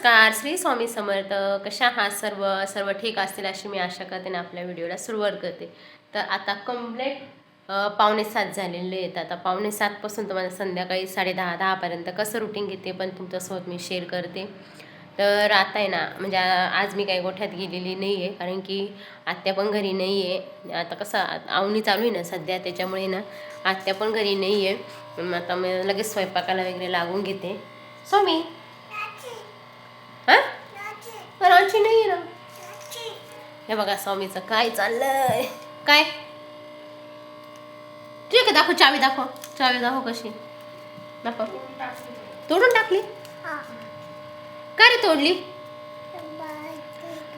नमस्कार, श्री स्वामी समर्थ. कशा आहात सर्व सर्व ठीक असतील अशी मी आशा करते ना. आपल्या व्हिडिओला सुरुवात करते. तर आता कंप्लेट 6:45 झालेले आहेत. आता 6:45पासून तुम्हाला संध्याकाळी 10:30-10पर्यंत कसं रुटीन घेते पण तुमच्यासोबत मी शेअर करते. तर आता आहे ना, म्हणजे आज मी काही गोठ्यात गेलेली नाही आहे, कारण की आत्या पण घरी नाही आहे. आता कसं आवनी चालू आहे ना सध्या, त्याच्यामुळे ना आत्या पण घरी नाही आहे. आता मी लगेच स्वयंपाकाला वगैरे लागून घेते. स्वामी रांची नाही ना. हे बघा स्वामीचं काय चाललंय. काय ठीक आहे, दाखव चावी, दाखव कशी दाखव. तोडून टाकली काय रे? तोडली.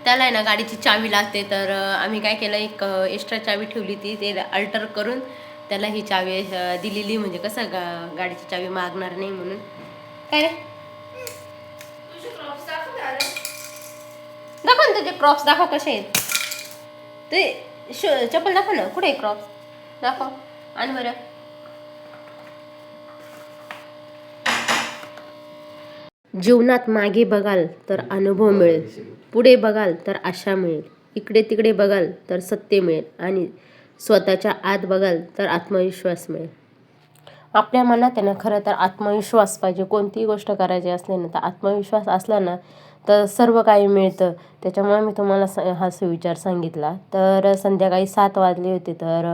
त्याला आहे ना गाडीची चावी लागते, तर आम्ही काय केलं, एक एक्स्ट्रा चावी ठेवली ती, ते अल्टर करून त्याला ही चावी दिलेली, म्हणजे कसं गाडीची चावी मागणार नाही म्हणून. काय रे? दाखव ना तुझे क्रॉप्स, दाखव कसे आहेत ते. चप्पल दाखव ना, कुठे आहे क्रॉप्स, दाखव. आणि बरं, जीवनात मागे बघाल तर अनुभव मिळेल, पुढे बघाल तर आशा मिळेल, इकडे तिकडे बघाल तर सत्य मिळेल आणि स्वतःच्या आत बघाल तर आत्मविश्वास मिळेल. आपल्या मनात आहे ना खरं तर आत्मविश्वास पाहिजे. कोणतीही गोष्ट करायची असली ना, तर आत्मविश्वास असला ना तर सर्व काही मिळतं. त्याच्यामुळे मी तुम्हाला हा सुविचार सांगितला. तर संध्याकाळी 7 वाजले होते, तर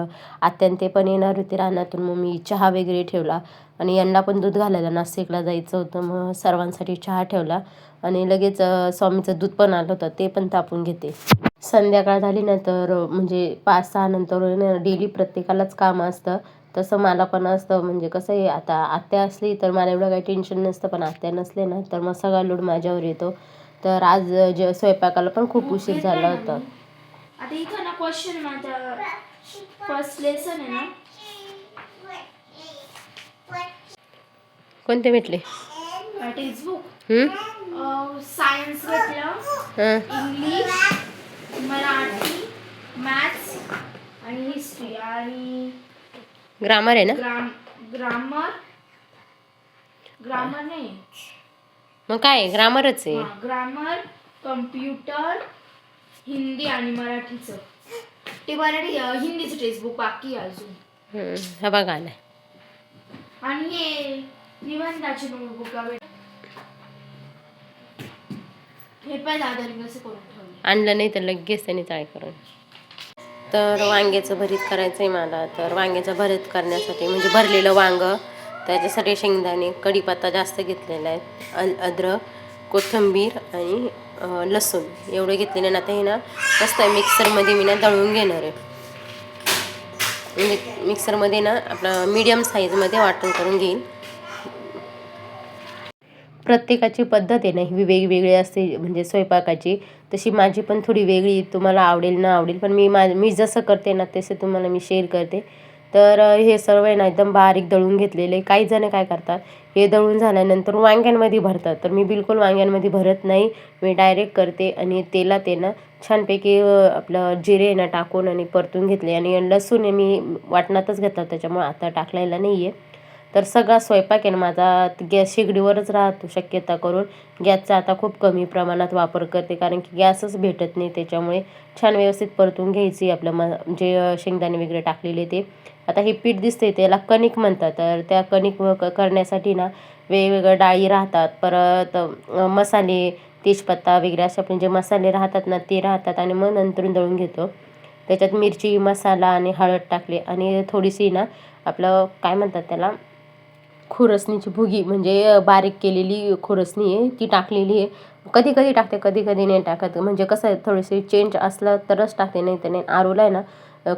आत्यान ते पण येणार होते रानातून. मग मी चहा वगैरे ठेवला आणि यांना पण दूध घालायला नाशिकला जायचं होतं, मग सर्वांसाठी चहा ठेवला आणि लगेच स्वामीचं दूध पण आलं होतं, ते पण तापून घेते. संध्याकाळ झाली ना, तर म्हणजे 5-6 नंतर डेली प्रत्येकालाच काम असतं, तसं मला पण असतं. म्हणजे कसं आहे, आता आत्या असली तर मला एवढं काही टेन्शन नसतं, पण आत्या नसले ना तर मग सगळा लोड माझ्यावर येतो. तर आज स्वयंपाकाला पण खूप उशीर झाला होता. आता इथं ना क्वेश्चन माझा फर्स्ट लेसन आहे ना. कोणते भेटले? टेक्स्टबुक सायन्स भेटलं, इंग्लिश, मराठी, मॅथ्स आणि हिस्ट्री आणि ग्रामर आहे ना. ग्रामर नाही, मग काय ग्रामरच आहे. ग्रामर, कम्प्युटर, हिंदी आणि मराठीचं. ते मराठी हिंदीचं टेक्स्टबुक बाकी आहे अजून. हा बघा आलाय. आणि हे निबंधाची नोटबुक हे पण दादाने कसं करून ठेवलं. आणलं नाही तर लगेच त्याने चाय करून. तर वांग्याचं भरीत करायचं आहे मला. तर वांग्याचं भरीत करण्यासाठी म्हणजे भरलेलं वांग, त्याच्यासाठी शेंगदाणे, कढीपत्ता जास्त घेतलेला आहे, अद्रक, कोथिंबीर आणि लसूण एवढं घेतलेलं ना. आता हे ना मस्त मिक्सरमध्ये मी ना दळून घेणार आहे. मिक्सरमध्ये ना आपलं मीडियम साईजमध्ये वाटण करून घेईन. प्रत्येकाची पद्धत आहे ना ही वेगवेगळी असते, म्हणजे स्वयंपाकाची. तशी माझी पण थोडी वेगळी, तुम्हाला आवडेल ना आवडेल, पण मी जसं करते ना तसे तुम्हाला मी शेअर करते. तर हे सर्व आहे ना एकदम बारीक दळून घेतलेले. काही जण काय करतात, हे दळून झाल्यानंतर वांग्यांमध्ये भरतात, तर मी बिलकुल वांग्यांमध्ये भरत नाही. मी डायरेक्ट करते आणि तेलात आहे ना छानपैकी आपलं जिरे आहे ना टाकून आणि परतून घेतले, आणि लसूण मी वाटणातच घेतला, त्याच्यामुळे आता टाकलेला नाही आहे. तर सगळा स्वयंपाक आहे ना माझा गॅस शेगडीवरच राहतो शक्यता करून. गॅसचा आता खूप कमी प्रमाणात वापर करते, कारण की गॅसच भेटत नाही. त्याच्यामुळे छान व्यवस्थित परतून घ्यायची आपलं जे शेंगदाणे वगैरे टाकलेले ते. आता हे पीठ दिसते त्याला कणिक म्हणतात. तर त्या कणिक करण्यासाठी ना वेगवेगळ्या डाळी राहतात, परत मसाले, तेजपत्ता वगैरे असे आपण जे मसाले राहतात ना ते राहतात, आणि मग नंतरून दळून घेतो. त्याच्यात मिरची, मसाला आणि हळद टाकले, आणि थोडीशी ना आपलं काय म्हणतात त्याला, खोरसणीची भुगी, म्हणजे बारीक केलेली खोरसणी आहे ती टाकलेली आहे. कधी कधी टाकते, कधी कधी नाही टाकत. म्हणजे कसं आहे, थोडीशी चेंज असलं तरच टाकते, नाही तर नाही. आरूला आहे ना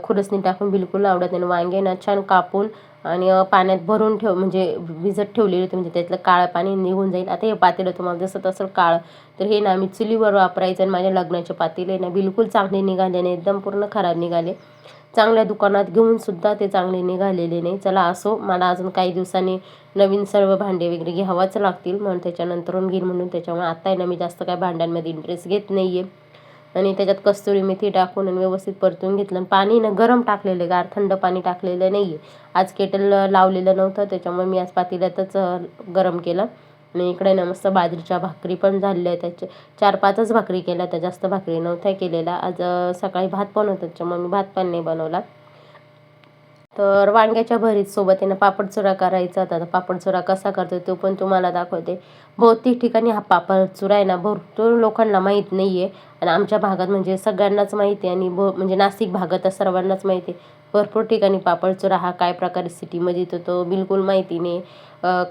खोरसणी टाकून बिलकुल आवडत नाही. वांगे ना छान कापून आणि पाण्यात भरून म्हणजे भिजत ठेवलेली होती, म्हणजे त्यातलं काळं पाणी निघून जाईल. आता हे पातेलं तुम्हाला दिसत असेल काळं, तर हे ना मी चुलीवर वापरायचं. आणि माझ्या लग्नाचे पातेले ना बिलकुल चांगले निघाले नाही, एकदम पूर्ण खराब निघाले. चांगल्या दुकानात घेऊन सुद्धा ते चांगले निघालेले नाही. चला असो, मला अजून काही दिवसांनी नवीन सर्व भांडे वगैरे घ्यावाच लागतील, म्हणून त्याच्यानंतरून घेईन म्हणून. त्याच्यामुळे आता आहे ना मी जास्त काय भांड्यांमध्ये इंटरेस्ट घेत नाही आहे. आणि त्याच्यात कस्तुरी मेथी टाकून आणि व्यवस्थित परतून घेतलं. आणि पाणी ना गरम टाकलेलं, गार थंड पाणी टाकलेलं नाही आहे. आज केटल लावलेलं नव्हतं, त्याच्यामुळे मी आज पातेल्यातच गरम केलं. आणि इकडे ना मस्त बाजरीच्या भाकरी पण झालेल्या आहेत. त्याच्या 4-5च भाकरी केल्या, त्या जास्त भाकरी नव्हत्या केलेल्या. आज सकाळी भात पण होतं, त्याच्यामुळे मी भात पण नाही बनवला. तर वांग्याच्या भरीतसोबत आहे ना पापड चुरा करायचा होता. तर पापड चुरा कसा करतो तो पण तुम्हाला दाखवते. बहुतेक ठिकाणी हा पापड चुरा आहे ना भरपूर लोकांना माहीत नाही आहे, आणि आमच्या भागात म्हणजे सगळ्यांनाच माहिती आहे, आणि म्हणजे नाशिक भागात तर सर्वांनाच माहिती आहे. भरपूर ठिकाणी पापड चुरा हा काय प्रकारे सिटीमध्ये येतो तो बिलकुल माहिती नाही.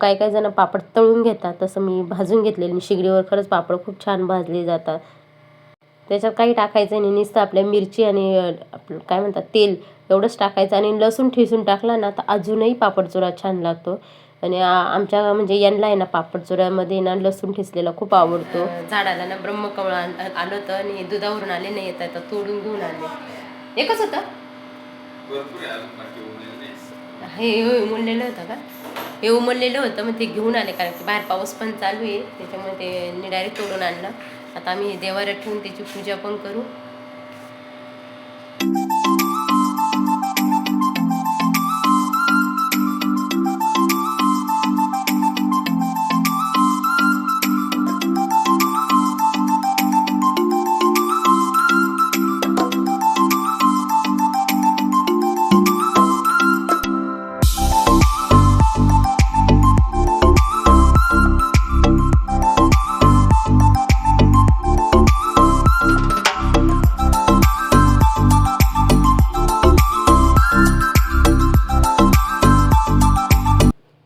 काही काही जण पापड तळून घेतात, तसं मी भाजून घेतलेली शेगडीवर. खरंच पापड खूप छान भाजले जातात. त्याच्यात काही टाकायचं नाही, नुसतं आपल्या मिरची आणि आपलं काय म्हणतात तेल एवढंच टाकायचं, आणि लसूण ठेचून टाकला ना तर अजूनही पापड चुरा छान लागतो. आणि आमच्या म्हणजे यांना आहे ना पापड चुऱ्यामध्ये ना लसूण ठेचलेला खूप आवडतो. झाडाला ना ब्रह्मकमळ आलं होतं, आणि दुधावरून आले नाही येत आता तोडून घेऊन आले. एकच होतं हे उमललेलं होतं का, हे उमललेलं होतं, मग ते घेऊन आले कारण की बाहेर पाऊस पण चालू आहे, त्याच्यामुळे ते डायरेक्ट तोडून आणलं. आता आम्ही देवाऱ्यात ठेवून त्याची पूजा पण करू.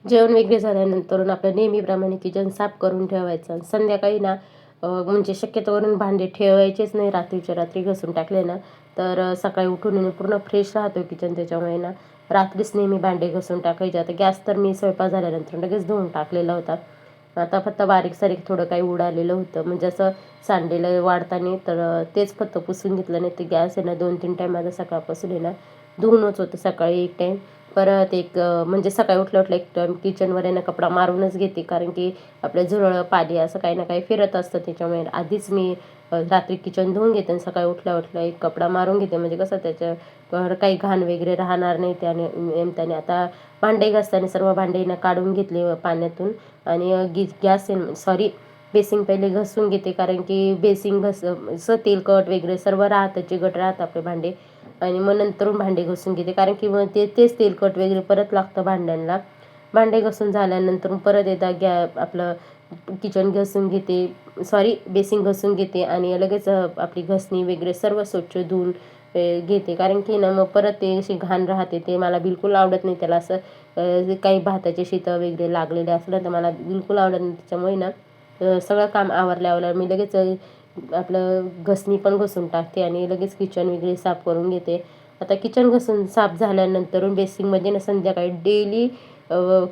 जेवण वगैरे झाल्यानंतर आपलं नेहमीप्रमाणे किचन साफ करून ठेवायचं. संध्याकाळी ना म्हणजे शक्यतोवरून भांडे ठेवायचेच नाही, रात्रीच्या रात्री घासून टाकले ना तर सकाळी उठून पूर्ण फ्रेश राहतो किचन. त्याच्यामुळे ना रात्रीच नेहमी भांडे घासून टाकायचे. आता गॅस तर मी स्वयंपाक झाल्यानंतर लगेच धुवून टाकलेला होता. आता फक्त बारीक सारीक थोडं काही उडालेलं होतं, म्हणजे असं सांडलेलं वाढताना, तर तेच फक्त पुसून घेतलं. नाही ते गॅस आहे ना 2-3 टाईम माझा सकाळपासून आहे ना धुवूनच होतं. सकाळी एक टाईम, परत एक म्हणजे सकाळी उठल्या उठल्या एक टाईम किचनवर आहे ना कपडा मारूनच घेते, कारण की आपल्या झुरळं पाली असं काही ना काही फिरत असतं. त्याच्यामुळे आधीच मी रात्री किचन धुवून घेते, आणि सकाळी उठल्या उठल्या एक कपडा मारून घेते, म्हणजे कसं त्याच्यावर काही घाण वगैरे राहणार नाही. त्याने नेमताने आता भांडे घासताना सर्व भांडे ना काढून घेतले पाण्यातून, आणि गॅस सॉरी बेसिंग पहिले घासून घेते, कारण की बेसिंग असं तेलकट वगैरे सर्व राहतं, चिकट राहतं आपले भांडे. आणि मग नंतरून भांडे घासून घेते, कारण की मग तेच तेलकट वगैरे परत लागतं भांड्यांना. भांडे घासून झाल्यानंतर परत एकदा आपलं किचन घासून घेते, सॉरी बेसिंग घासून घेते, आणि लगेच आपली घासणी वगैरे सर्व स्वच्छ धुवून घेते, कारण की ना मग परत ते अशी घाण राहते, ते मला बिलकुल आवडत नाही. त्याला असं काही भाताचे शितं वगैरे लागलेले असलं तर मला बिलकुल आवडत नाही. त्याच्यामुळे ना सगळं काम आवरल्यावर मी लगेच आपलं घासणी पण घासून टाकते, आणि लगेच किचन वगैरे साफ करून घेते. आता किचन घासून साफ झाल्यानंतर बेसिंगमध्ये ना संध्याकाळी डेली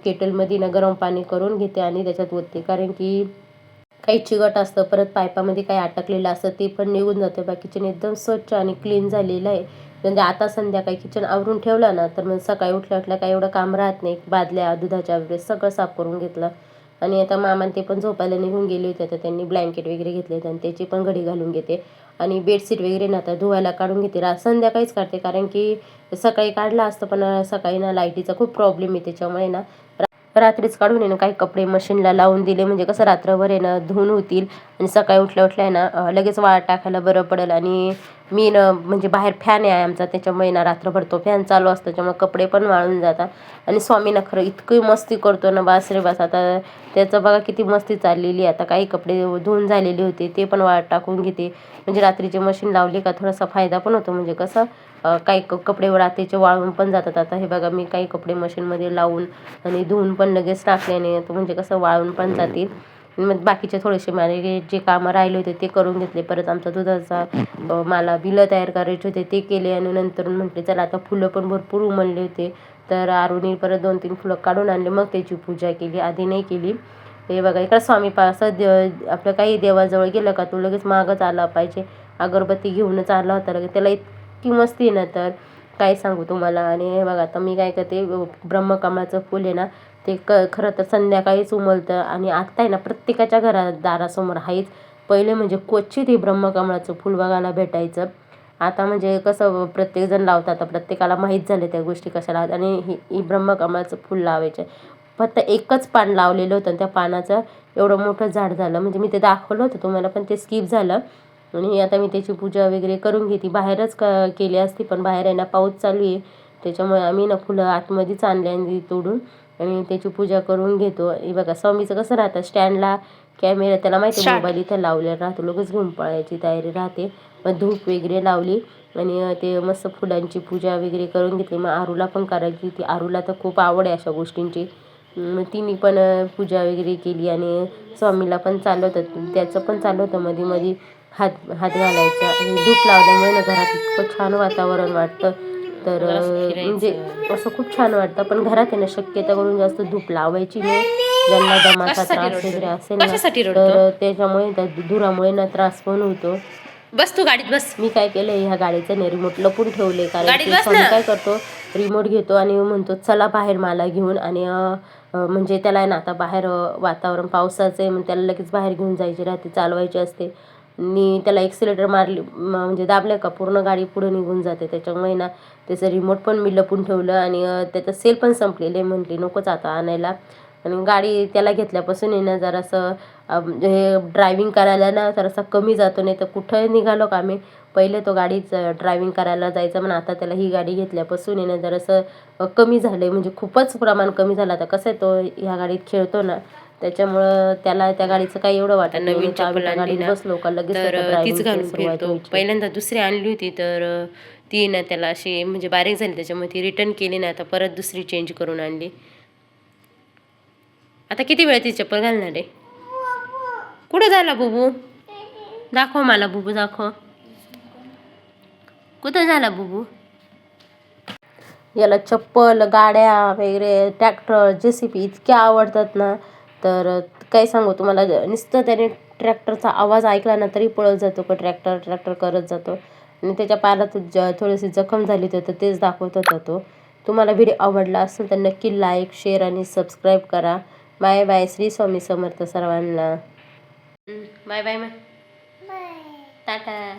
केटलमध्ये ना गरम पाणी करून घेते आणि त्याच्यात ओतते, कारण की काही चिकट असतं, परत पाईपामध्ये काही अटकलेलं असतं ते पण निघून जातं. किचन एकदम स्वच्छ आणि क्लीन झालेलं आहे. म्हणजे आता संध्याकाळी किचन आवरून ठेवलं ना तर मग सकाळी उठल्या उठल्या काही एवढं काम राहत नाही. बादल्या दुधाच्या वगैरे सगळं साफ करून घेतलं. आणि आता मामा ते पण झोपायला निघून गेले होते, तर त्यांनी ब्लँकेट वगैरे घेतले आणि त्याची पण घडी घालून घेते. आणि बेडशीट वगैरे ना आता धुवायला काढून घेते, संध्याकाळीच काढते, कारण की सकाळी काढलं असतं पण सकाळी ना लाईटीचा खूप प्रॉब्लेम आहे. त्याच्यामुळे ना रात्रीच काढून आहे ना काही कपडे मशीनला लावून दिले, म्हणजे कसं रात्रभर आहे ना धुवून होतील, आणि सकाळी उठल्या उठल्या आहे ना लगेच वाळत टाकायला बरं पडेल. आणि मी ना म्हणजे बाहेर फॅन आहे आमचा, त्याच्यामुळे ना रात्रभर तो फॅन चालू असतो, त्याच्यामुळे कपडे पण वाळून जातात. आणि स्वामी ना खरं इतकी मस्ती करतो ना, बास रे बास. आता त्याचं बघा किती मस्ती चाललेली. आता काही कपडे धुवून झालेले होते ते पण वाळत टाकून घेते, म्हणजे रात्रीची मशीन लावली का थोडासा फायदा पण होतो. म्हणजे कसं काही कपडे रात्रीचे वाळून पण जातात. आता हे बघा मी काही कपडे मशीनमध्ये लावून आणि धुवून पण लगेच टाकल्याने तो म्हणजे कसं वाळून पण जातील. मग बाकीचे थोडेसे माझे जे कामं राहिले होते ते करून घेतले. परत आमचा दुधाचा मला बिलं तयार करायचे होते ते केले, आणि नंतर म्हटले चला आता फुलं पण भरपूर उमलले होते, तर आरुनी परत 2-3 फुलं काढून आणले, मग त्याची पूजा केली, आधी नाही केली. हे बघा इकडं स्वामी असं आपलं काही देवाजवळ गेलं का तो लगेच मागच आला पाहिजे, अगरबत्ती घेऊनच आला होता लगेच. त्याला इतकी मस्ती ना तर काय सांगू तुम्हाला. आणि हे बघा आता मी काय करते, ब्रह्मकमळाचं फुल आहे ना ते खरं तर संध्याकाळीच उमलतं, आणि आत्ता आहे ना प्रत्येकाच्या घरात दारासमोर आहेच. पहिले म्हणजे क्वचित हे ब्रह्मकमळाचं फुल बघायला भेटायचं. आता म्हणजे कसं प्रत्येकजण लावतात, आता प्रत्येकाला माहीत झालं त्या गोष्टी कशा लावतात, आणि ही ब्रह्मकमळाचं फुल लावायचे. फक्त एकच पान लावलेलं होतं, त्या पानाचं एवढं मोठं झाड झालं. म्हणजे मी ते दाखवलं होतं तुम्हाला, पण ते स्किप झालं. आणि आता मी त्याची पूजा वगैरे करून घेते. बाहेरच केली असती, पण बाहेर आहे ना पाऊस चालू आहे, त्याच्यामुळे आम्ही ना फुलं आतमध्येच आणले आणि तोडून आणि त्याची पूजा करून घेतो. हे बघा स्वामीचं कसं राहतं, स्टँडला कॅमेरा, त्याला माहिती आहे मोबाईल इथं लावलेला राहतो, लगेच घेऊन पळायची तयारी राहते. मग धूप वगैरे लावली आणि ते मस्त फुलांची पूजा वगैरे करून घेतली. मग आरूला पण करायची, ती आरूला तर खूप आवड आहे अशा गोष्टींची. मग तिने पण पूजा वगैरे केली आणि स्वामीला पण चालू होतं, त्याचं पण चालू होतं मध्ये मध्ये हात हात घालायचा. आणि धूप लावल्यामुळे ना घरात इतकं छान वातावरण वाटतं. तर म्हणजे असं खूप छान वाटतं. पण घरात आहे ना शक्यता करून जास्त धूप लावायची नाही, ज्यांना दमाचा त्रास वगैरे असेल ना, तर त्याच्यामुळे त्या धुरामुळे ना त्रास पण होतो. बस तू गाडीत बस. मी काय केलंय, ह्या गाडीचं ने रिमोट लपून ठेवले, कारण की स्वामी काय करतो, रिमोट घेतो आणि म्हणतो चला बाहेर मला घेऊन. आणि म्हणजे त्याला आहे ना आता बाहेर वातावरण पावसाचं आहे, मग त्याला लगेच बाहेर घेऊन जायची राहते, चालवायची असते. आणि त्याला एक्सिलेटर मारली म्हणजे दाबलं का पूर्ण गाडी पुढे निघून जाते. त्याच्यामुळे ना त्याचं रिमोट पण मी लपून ठेवलं. आणि त्याचं सेल पण संपलेले, म्हटली नकोच आता आणायला. आणि गाडी त्याला घेतल्यापासून आहे ना जरासं हे ड्रायव्हिंग करायला ना जरासा कमी जातो. नाही तर कुठं निघालो का आम्ही, पहिले तो गाडीच ड्रायव्हिंग करायला जायचा, पण आता त्याला ही गाडी घेतल्यापासून आहे ना जरासं कमी झालं, म्हणजे खूपच प्रमाण कमी झालं. आता कसं आहे, तो ह्या गाडीत खेळतो ना, त्याच्यामुळं त्याला त्या गाडीचं काही एवढं वाटत नाही. नवीन चप्पल आणली ना, बसलो का लगेच तर तीच घालून सुरुवात फिरतो. व्हायची. पहिल्यांदा दुसरी आणली होती, तर ती ना त्याला अशी म्हणजे बारीक झाली, त्याच्यामुळे ती रिटर्न केली ना, आता परत दुसरी चेंज करून आणली. आता किती वेळ ती चप्पल घालणार आहे? कुठं झाला बुबू? दाखव मला बुबू, दाखव कुठं झाला बुबू. याला चप्पल, गाड्या वगैरे, ट्रॅक्टर, JCB इतक्या आवडतात ना, तर काय सांगू तुम्हाला. नुसतं त्याने ट्रॅक्टरचा आवाज ऐकला ना तरी पळत जातो, का ट्रॅक्टर ट्रॅक्टर करत जातो. आणि त्याच्या पायाला थोडीशी जखम झाली होती, तर तेच दाखवत होता तो. तुम्हाला व्हिडिओ आवडला असेल तर नक्की लाईक, शेअर आणि सबस्क्राईब करा. Bye bye. श्री स्वामी समर्थ सर्वांना. बाय बाय मग. टाटा.